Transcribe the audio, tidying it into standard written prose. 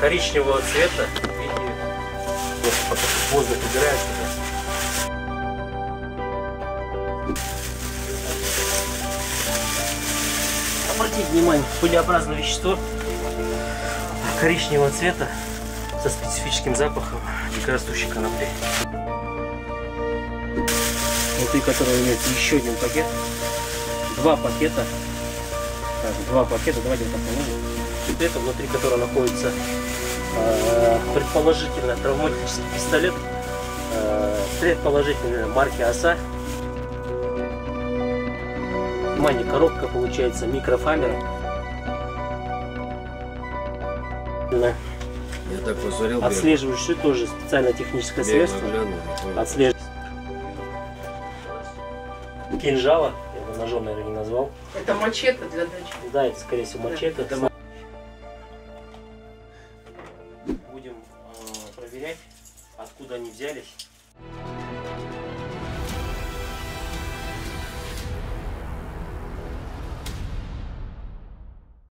коричневого цвета. Видите, воздух убирается. Обратите внимание, пылеобразное вещество коричневого цвета со специфическим запахом дикорастущей конопли. Внутри которого имеется еще один пакет. Два пакета. Так, два пакета, давайте вот так положим. Это внутри которого находится предположительно травматический пистолет. Предположительно марки ОСА. Внимание, коробка получается микрофамера. Я так посмотрел. Отслеживающий тоже специальное техническое средство. Отслеживать. Кинжала, я бы ножом, наверное, не назвал. Это мачете для дачи. Да, это скорее всего мачете. Да. Будем проверять, откуда они взялись.